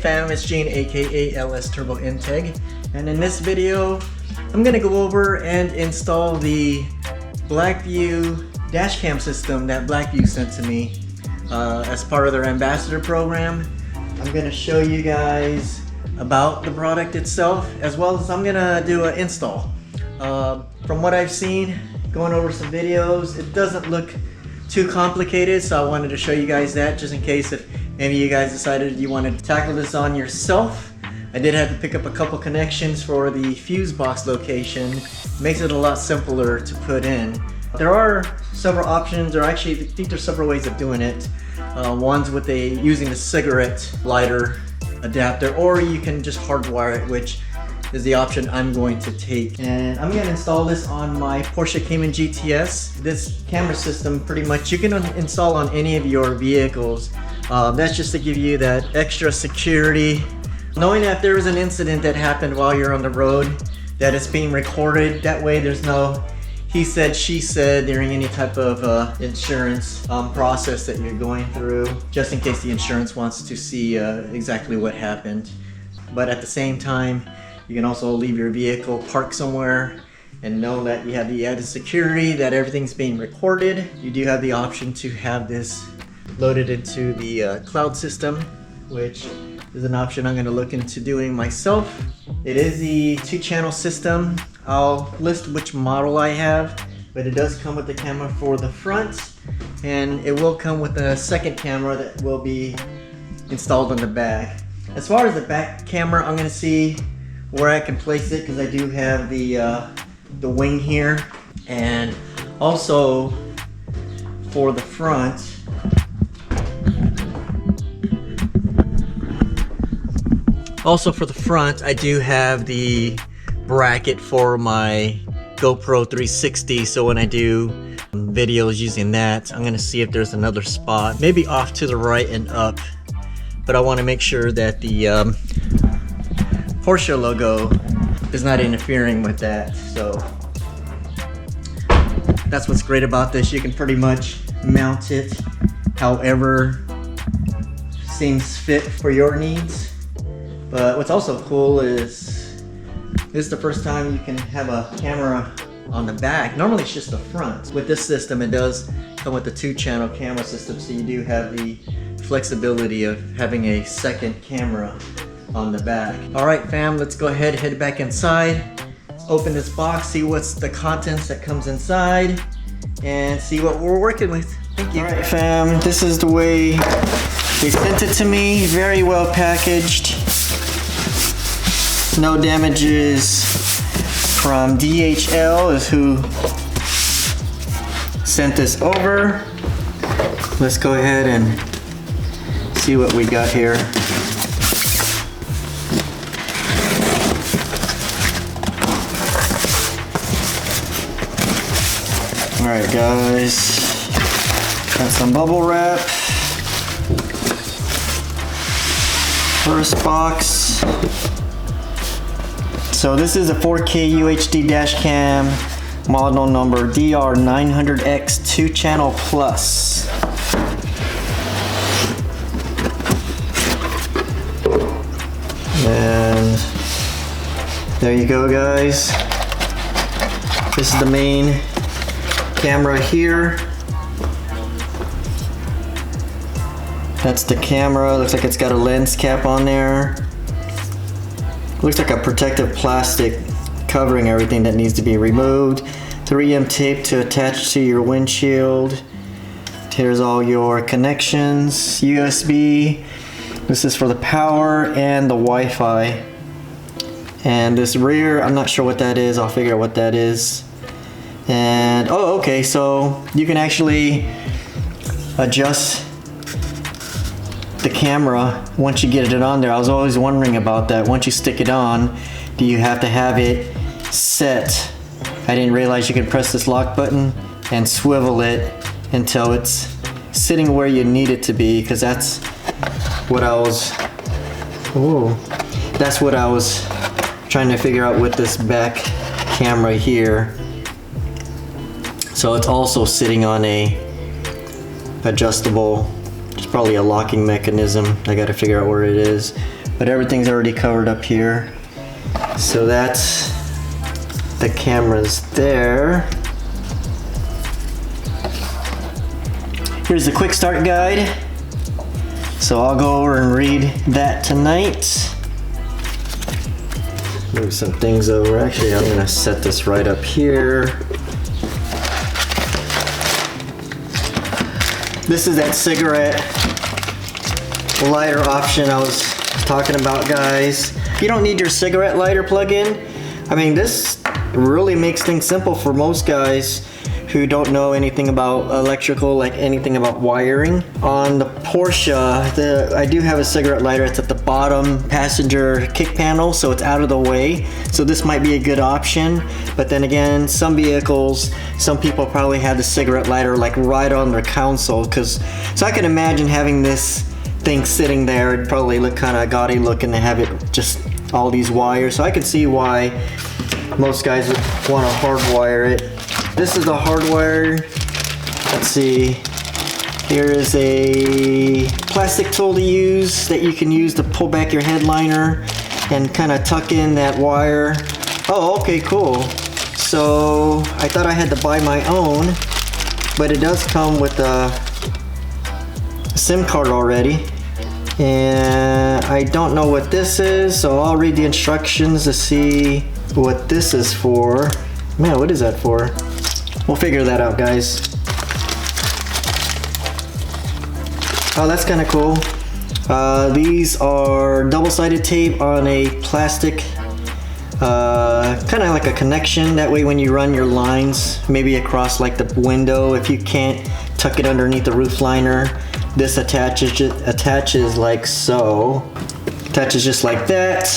fam, it's Gene aka LS Turbo Integ, and in this video I'm gonna go over and install the BLACKVUE dashcam system that BLACKVUE sent to me as part of their ambassador program. I'm gonna show you guys about the product itself, as well as I'm gonna do an install. From what I've seen, going over some videos, it doesn't look too complicated, so I wanted to show you guys that just in case if any of you guys decided you wanted to tackle this on yourself. I did have to pick up a couple connections for the fuse box location. Makes it a lot simpler to put in. There are several options, or actually I think there's several ways of doing it. One's with using a cigarette lighter adapter, or you can just hardwire it, which is the option I'm going to take. And I'm going to install this on my Porsche Cayman GTS. This camera system pretty much you can install on any of your vehicles. That's just to give you that extra security, knowing that there is an incident that happened while you're on the road, that it's being recorded. That way there's no he said, she said during any type of insurance process that you're going through, just in case the insurance wants to see exactly what happened. But at the same time, you can also leave your vehicle parked somewhere and know that you have the added security that everything's being recorded. You do have the option to have this loaded into the cloud system, which is an option I'm going to look into doing myself. It is the 2-channel system. I'll list which model I have, but it does come with the camera for the front, and it will come with a second camera that will be installed on the back. As far as the back camera, I'm going to see where I can place it, because I do have the wing here, and also for the front, I do have the bracket for my GoPro 360, so when I do videos using that, I'm gonna see if there's another spot, maybe off to the right and up, but I want to make sure that the Porsche logo is not interfering with that. So that's what's great about this. You can pretty much mount it however seems fit for your needs. But what's also cool is this is the first time you can have a camera on the back. Normally it's just the front. With this system, it does come with the 2-channel camera system, so you do have the flexibility of having a second camera on the back. All right, fam, let's go ahead and head back inside. Let's open this box, see what's the contents that comes inside, and see what we're working with. Thank you. All right, fam, this is the way they sent it to me. Very well packaged. No damages from DHL is who sent this over. Let's go ahead and see what we got here. All right, guys, got some bubble wrap. First box. So this is a 4K UHD dash cam, model number DR900X-2CH Plus. And there you go, guys. This is the main camera here. That's the camera. Looks like it's got a lens cap on there. Looks like a protective plastic covering everything that needs to be removed. 3M tape to attach to your windshield. Here's all your connections. USB. This is for the power and the Wi-Fi. And this rear, I'm not sure what that is. I'll figure out what that is. And oh, okay, so you can actually adjust the camera once you get it on there. I was always wondering about that. Once you stick it on, do you have to have it set? I didn't realize you could press this lock button and swivel it until it's sitting where you need it to be, because that's what I was trying to figure out with this back camera here. So it's also sitting on a adjustable, it's probably a locking mechanism. I got to figure out where it is. but everything's already covered up here. So that's the cameras there. Here's the quick start guide. So I'll go over and read that tonight. Move some things over. Actually, I'm gonna set this right up here. This is that cigarette lighter option I was talking about, guys. You don't need your cigarette lighter plug-in. I mean, this really makes things simple for most guys who don't know anything about electrical, like anything about wiring. On the Porsche, I do have a cigarette lighter. It's at the bottom passenger kick panel, so it's out of the way. So this might be a good option. But then again, some vehicles, some people probably have the cigarette lighter like right on their console. So I can imagine having this thing sitting there. It'd probably look kind of gaudy looking to have it just all these wires. So I can see why most guys would want to hardwire it. This is the hardwire. Let's see. Here is a plastic tool to use that you can use to pull back your headliner and kind of tuck in that wire. Oh, okay, cool. So I thought I had to buy my own, but it does come with a SIM card already. And I don't know what this is, so I'll read the instructions to see what this is for. Man, what is that for? We'll figure that out, guys. Oh, that's kind of cool. These are double-sided tape on a plastic, kind of like a connection. That way when you run your lines, maybe across like the window, if you can't tuck it underneath the roof liner, this attaches like so. Attaches just like that.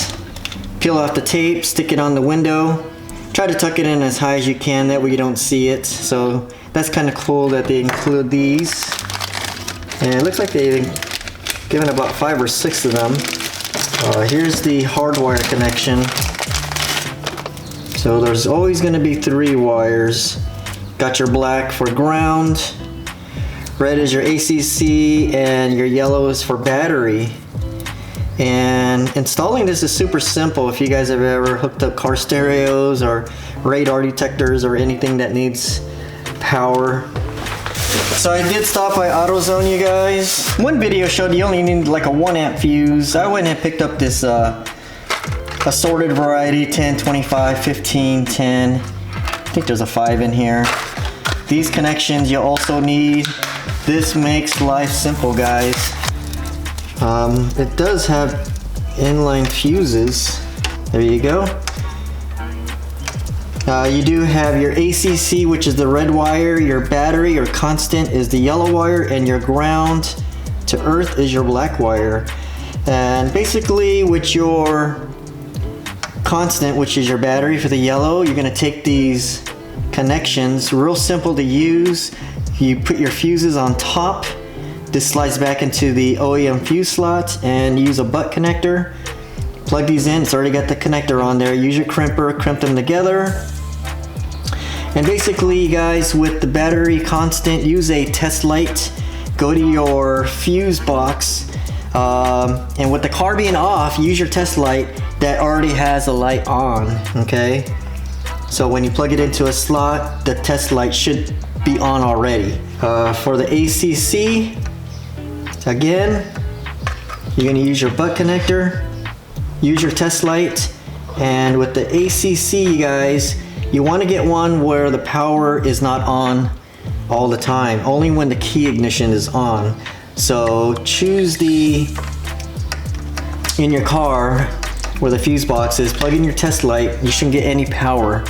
Peel off the tape, stick it on the window. Try to tuck it in as high as you can, that way you don't see it. So that's kind of cool that they include these. And it looks like they've given about 5 or 6 of them. Here's the hardwire connection. So there's always going to be 3 wires. Got your black for ground, red is your ACC, and your yellow is for battery. And installing this is super simple. If you guys have ever hooked up car stereos or radar detectors or anything that needs power. So I did stop by AutoZone, you guys. One video showed you only need like a 1 amp fuse. I went and picked up this assorted variety, 10, 25, 15, 10. I think there's a 5 in here. These connections you also need. This makes life simple, guys. It does have inline fuses. There you go. You do have your ACC, which is the red wire, your battery or constant is the yellow wire, and your ground to earth is your black wire. And basically with your constant, which is your battery for the yellow, you're gonna take these connections, real simple to use. You put your fuses on top. This slides back into the OEM fuse slot, and use a butt connector. Plug these in, it's already got the connector on there. Use your crimper, crimp them together. And basically, guys, with the battery constant, use a test light. Go to your fuse box, and with the car being off, use your test light that already has a light on, okay? So when you plug it into a slot, the test light should be on already. For the ACC, again, you're gonna use your butt connector, use your test light, and with the ACC, guys, you wanna get one where the power is not on all the time, only when the key ignition is on. So choose in your car where the fuse box is, plug in your test light, you shouldn't get any power.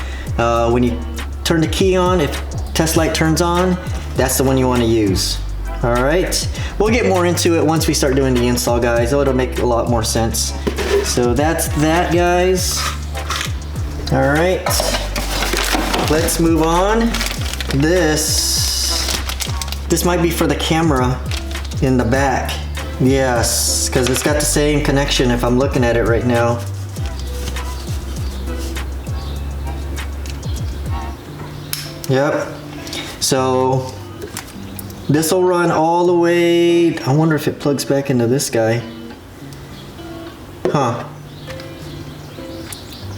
When you turn the key on, if test light turns on, that's the one you wanna use. All right, we'll get more into it once we start doing the install, guys. It'll make a lot more sense. So that's that, guys. All right, let's move on. This might be for the camera in the back. Yes, because it's got the same connection if I'm looking at it right now. Yep, so this will run all the way, I wonder if it plugs back into this guy. Huh.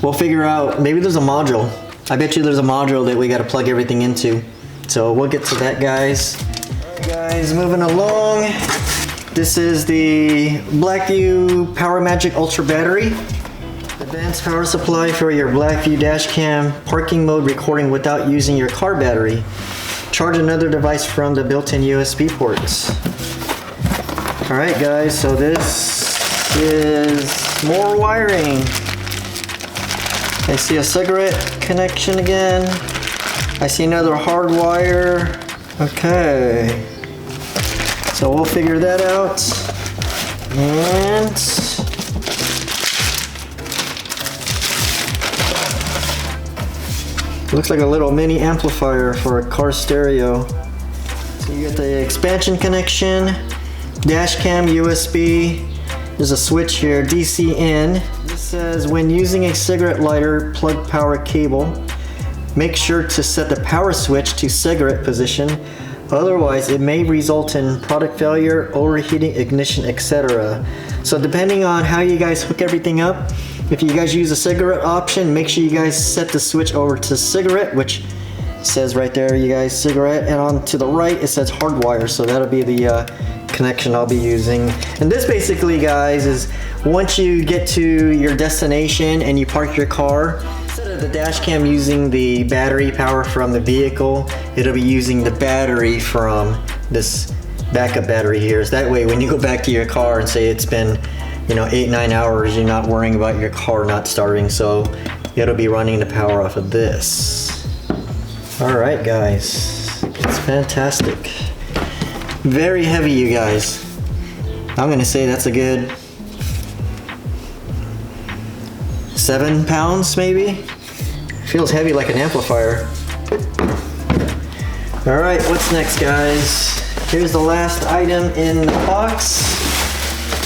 We'll figure out, maybe there's a module. I bet you there's a module that we gotta plug everything into. So we'll get to that, guys. Alright guys, moving along. This is the BLACKVUE PowerMagic Ultra Battery. Advanced power supply for your BLACKVUE dashcam parking mode recording without using your car battery. Charge another device from the built-in USB ports. Alright guys, so this is more wiring. I see a cigarette connection again. I see another hard wire. Okay. So we'll figure that out. And looks like a little mini amplifier for a car stereo. So you got the expansion connection, dash cam USB. There's a switch here, DC in. This says when using a cigarette lighter plug power cable, make sure to set the power switch to cigarette position. Otherwise, it may result in product failure, overheating, ignition, etc. So depending on how you guys hook everything up, if you guys use a cigarette option, make sure you guys set the switch over to cigarette, which says right there, you guys, cigarette, and on to the right it says hardwire, so that'll be the connection I'll be using. And this basically, guys, is once you get to your destination and you park your car, instead of the dash cam using the battery power from the vehicle, it'll be using the battery from this backup battery here. So that way when you go back to your car and say it's been, you know, 8-9 hours, you're not worrying about your car not starting, so it'll be running the power off of this. Alright guys, it's fantastic. Very heavy, you guys. I'm gonna say that's a good 7 pounds maybe? Feels heavy like an amplifier. Alright, what's next, guys? Here's the last item in the box.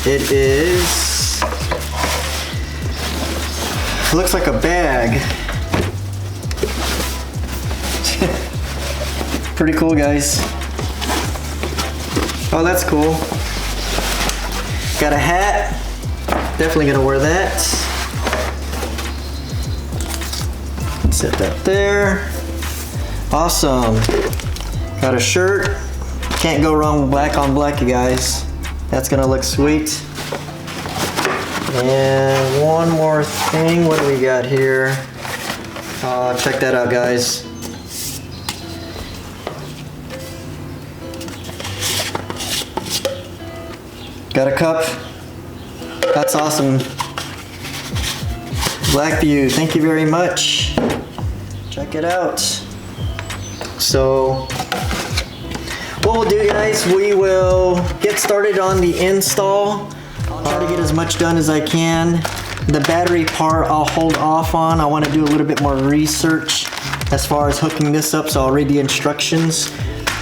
It is, looks like a bag. Pretty cool, guys. Oh, that's cool. Got a hat. Definitely gonna wear that. Set that there. Awesome. Got a shirt. Can't go wrong with black on black, you guys. That's gonna look sweet. And one more thing. What do we got here? Check that out, guys. Got a cup. That's awesome. BLACKVUE, thank you very much. Check it out. So, what we'll do, guys, we will get started on the install. I'll try to get as much done as I can. The battery part I'll hold off on. I want to do a little bit more research as far as hooking this up, so I'll read the instructions.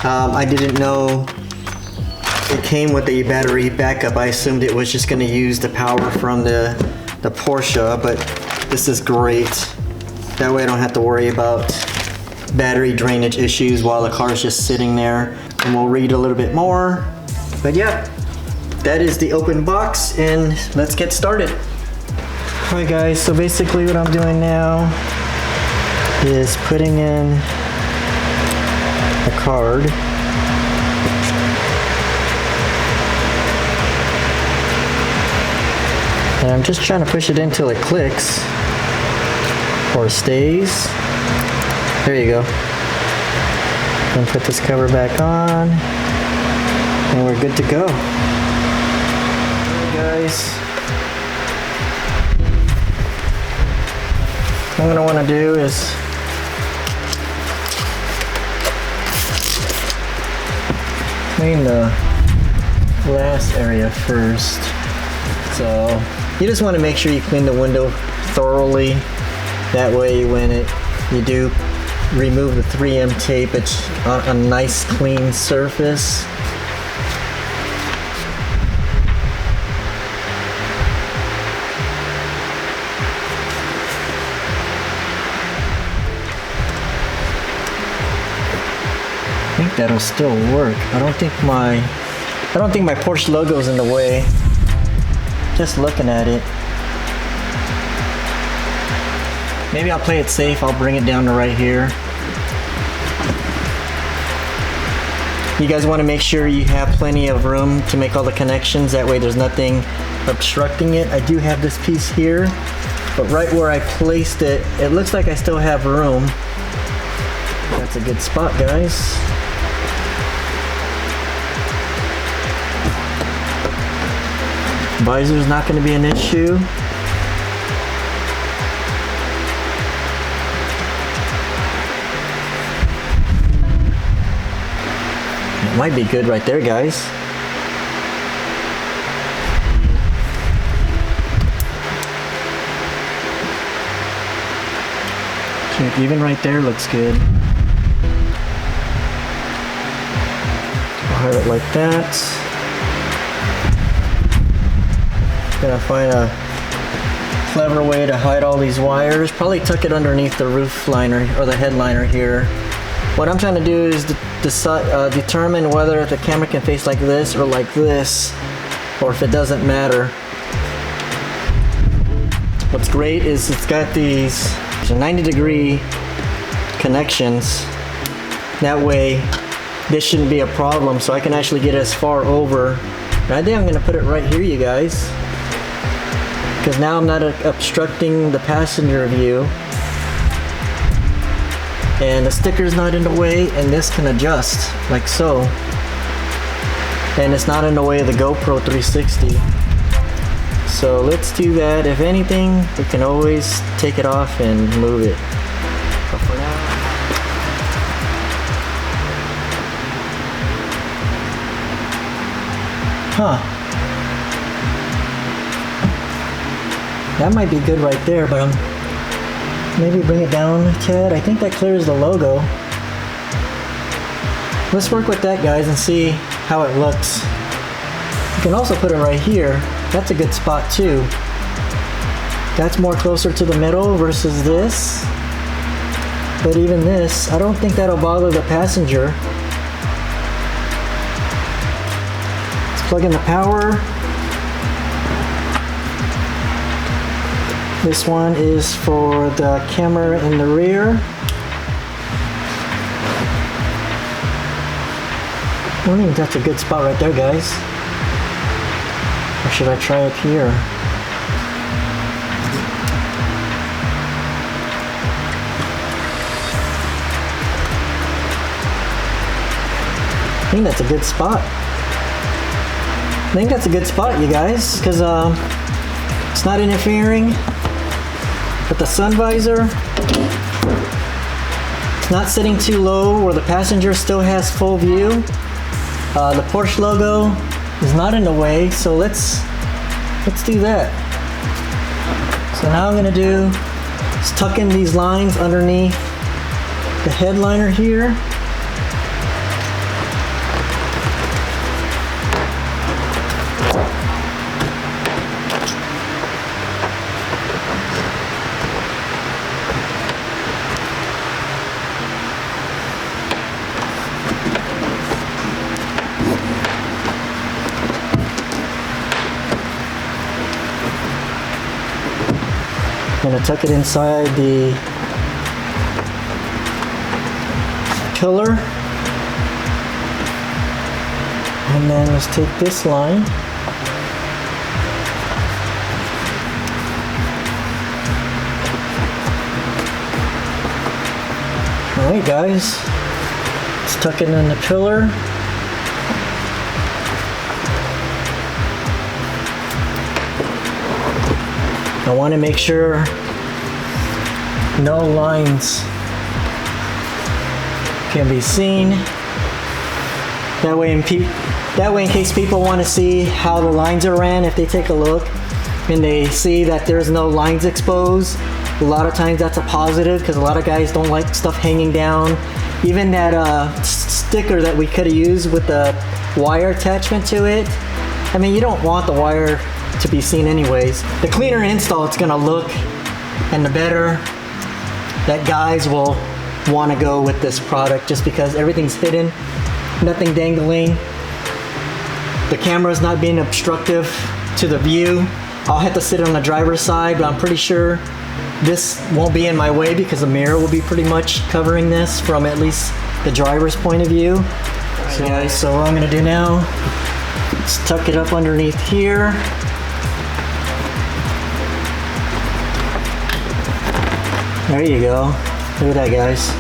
I didn't know it came with a battery backup. I assumed it was just going to use the power from the Porsche, but this is great. That way I don't have to worry about battery drainage issues while the car is just sitting there. And we'll read a little bit more. But yeah, that is the open box, and let's get started. Alright guys, so basically what I'm doing now is putting in the card. And I'm just trying to push it in until it clicks or stays. There you go. Then put this cover back on and we're good to go. Alright guys, what I'm going to want to do is clean the glass area first. So you just want to make sure you clean the window thoroughly. That way when you do remove the 3M tape, it's on a nice clean surface. I think that'll still work. I don't think my Porsche logo is in the way. Just looking at it. Maybe I'll play it safe. I'll bring it down to right here. You guys want to make sure you have plenty of room to make all the connections. That way there's nothing obstructing it. I do have this piece here, but right where I placed it, it looks like I still have room. That's a good spot, guys. Visor is not going to be an issue. It might be good right there, guys. Okay, even right there looks good. I'll hide it like that. Gonna find a clever way to hide all these wires. Probably tuck it underneath the roof liner or the headliner here. What I'm trying to do is determine whether the camera can face like this or like this, or if it doesn't matter. What's great is it's got these 90-degree connections. That way this shouldn't be a problem, so I can actually get as far over. And I think I'm going to put it right here, you guys, because now I'm not obstructing the passenger view. And the sticker's not in the way, and this can adjust like so. And it's not in the way of the GoPro 360. So let's do that. If anything, we can always take it off and move it. But for now, that might be good right there, but maybe bring it down, Ted. I think that clears the logo. Let's work with that, guys, and see how it looks. You can also put it right here. That's a good spot too. That's more closer to the middle versus this. But even this, I don't think that'll bother the passenger. Let's plug in the power. This one is for the camera in the rear. I think that's a good spot right there, guys. Or should I try it here? I think that's a good spot. I think that's a good spot, you guys, because it's not interfering with the sun visor. It's not sitting too low where the passenger still has full view. The Porsche logo is not in the way, so let's do that. So now I'm gonna do is tuck in these lines underneath the headliner here. I'm going to tuck it inside the pillar, and then let's take this line, alright guys, let's tuck it in the pillar. I want to make sure no lines can be seen. That way in case people want to see how the lines are ran, if they take a look and they see that there's no lines exposed, a lot of times that's a positive, because a lot of guys don't like stuff hanging down. Even that sticker that we could have used with the wire attachment to it, I mean, you don't want the wire to be seen anyways. The cleaner install it's gonna look, and the better that guys will want to go with this product, just because everything's hidden, nothing dangling, the camera's not being obstructive to the view. I'll have to sit on the driver's side, but I'm pretty sure this won't be in my way because the mirror will be pretty much covering this from at least the driver's point of view. So guys, so what I'm gonna do now, let's tuck it up underneath here. There you go. Look at that, guys.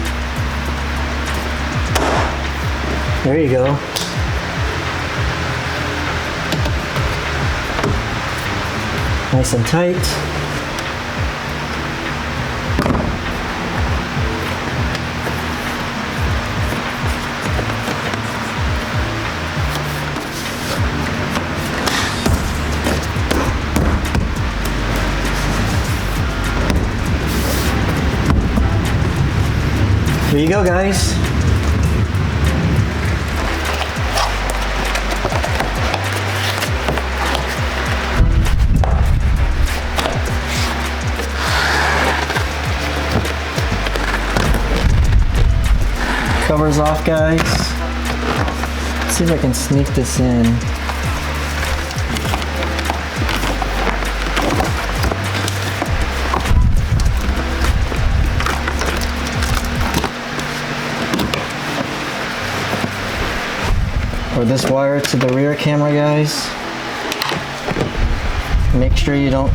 There you go. Nice and tight. Here you go, guys. Covers off, guys. Let's see if I can sneak this in. Or this wire to the rear camera, guys. Make sure you don't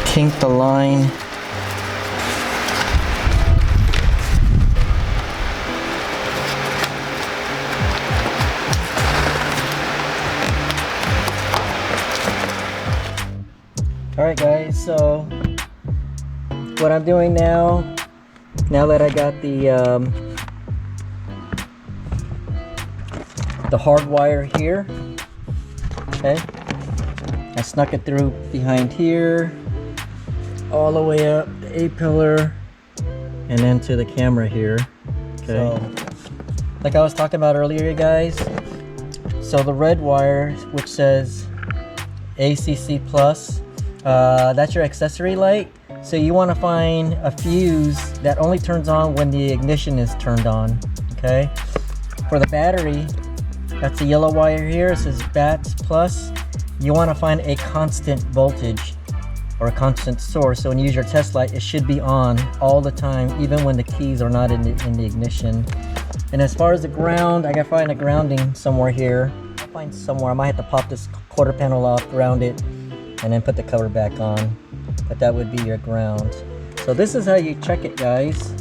kink the line. Alright guys, so what I'm doing now that I got the hard wire here, okay, I snuck it through behind here, all the way up the A-pillar, and then to the camera here, okay. So, like I was talking about earlier, you guys, so the red wire, which says ACC plus, that's your accessory light. So you want to find a fuse that only turns on when the ignition is turned on, okay. For the battery, that's the yellow wire here, it says BATS plus. You want to find a constant voltage or a constant source. So when you use your test light, it should be on all the time, even when the keys are not in the ignition. And as far as the ground, I gotta find a grounding somewhere here. I'll find somewhere. I might have to pop this quarter panel off, ground it, and then put the cover back on. But that would be your ground. So this is how you check it, guys.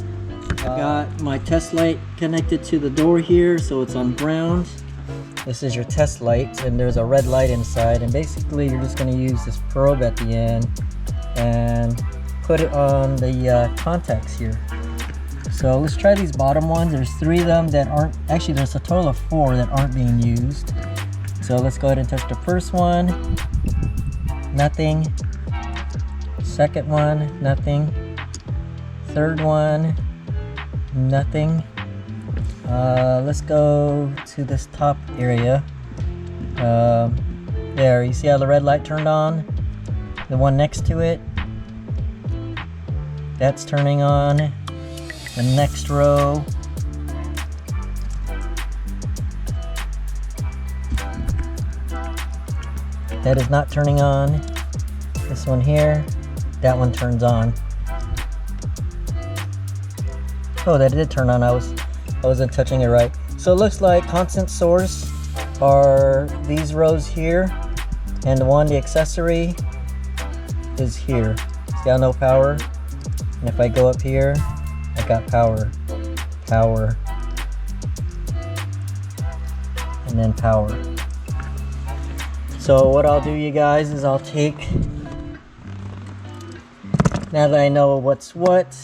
I got my test light connected to the door here, so it's on ground. This is your test light, and there's a red light inside, and basically you're just going to use this probe at the end and put it on the contacts here. So let's try these bottom ones. There's 3 of them that aren't, actually there's a total of 4 that aren't being used. So let's go ahead and touch the first one. Nothing. Second one, nothing. Third one, nothing. Let's go to this top area. There, you see how the red light turned on? The one next to it, that's turning on. The next row, that is not turning on. This one here, that one turns on. Oh, that did turn on. I wasn't touching it right. So it looks like constant source are these rows here, and the accessory is here. See how no power? And if I go up here, I got power, power, and then power. So what I'll do, you guys, is I'll take, now that I know what's what,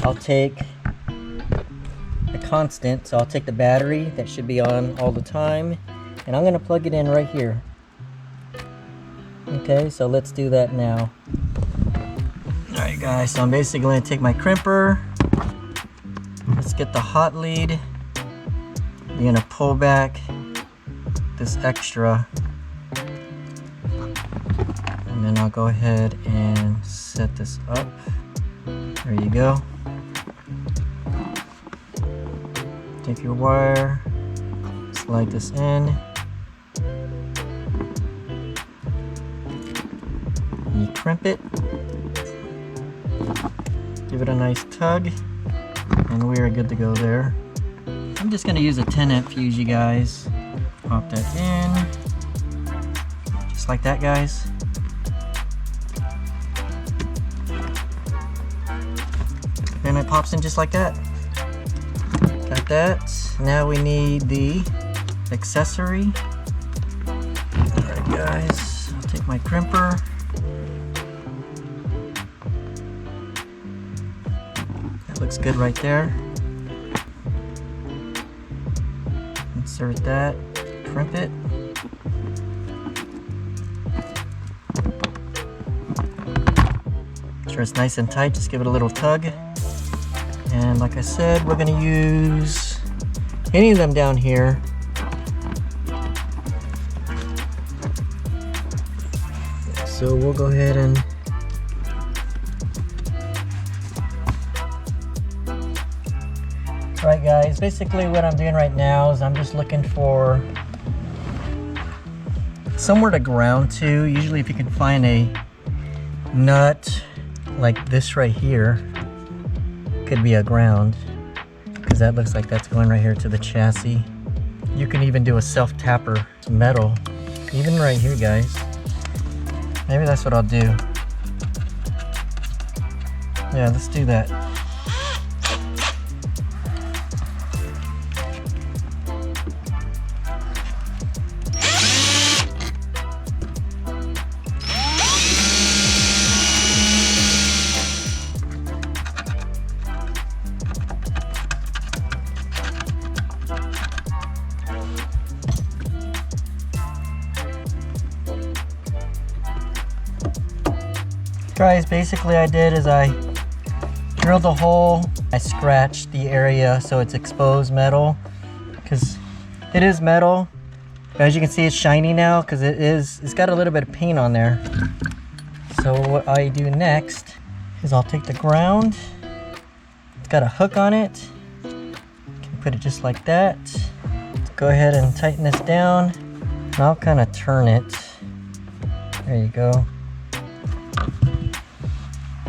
I'll take a constant. So I'll take the battery that should be on all the time, and I'm going to plug it in right here. Okay, so let's do that now. Alright guys, so I'm basically going to take my crimper. Let's get the hot lead. You're going to pull back this extra, and then I'll go ahead and set this up. There you go. Take your wire, slide this in, and you crimp it. Give it a nice tug, and we are good to go there. I'm just going to use a 10-amp fuse, you guys. Pop that in. Just like that, guys. And it pops in just like that. Got that. Now we need the accessory. Alright, guys. I'll take my crimper. That looks good right there. Insert that. Crimp it. Make sure it's nice and tight. Just give it a little tug. And like I said, we're going to use any of them down here. So we'll go ahead and Alright guys, basically what I'm doing right now is I'm just looking for somewhere to ground to. Usually if you can find a nut like this right here, could be a ground, because that looks like that's going right here to the chassis. You can even do a self-tapper metal, even right here, guys. Maybe that's what I'll do. Yeah, let's do that. Guys, basically I did is I drilled a hole, I scratched the area so it's exposed metal, because it is metal. As you can see, it's shiny now because it's got a little bit of paint on there. So what I do next is I'll take the ground, it's got a hook on it, can put it just like that. Let's go ahead and tighten this down, and I'll kind of turn it. There you go.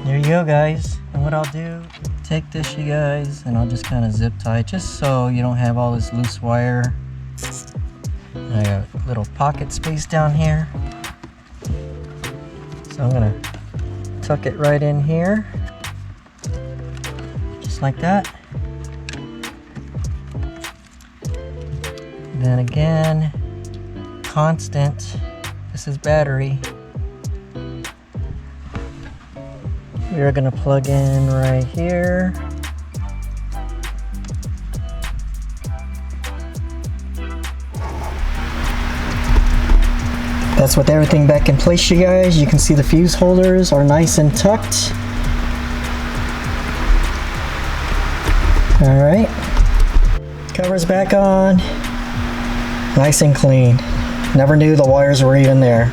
There you go, guys. And what I'll do, take this, you guys, and I'll just kind of zip tie it just so you don't have all this loose wire. And I got a little pocket space down here. So I'm gonna tuck it right in here. Just like that. Then again, constant. This is battery. We're gonna plug in right here. That's with everything back in place, you guys. You can see the fuse holders are nice and tucked. All right. Cover's back on. Nice and clean. Never knew the wires were even there.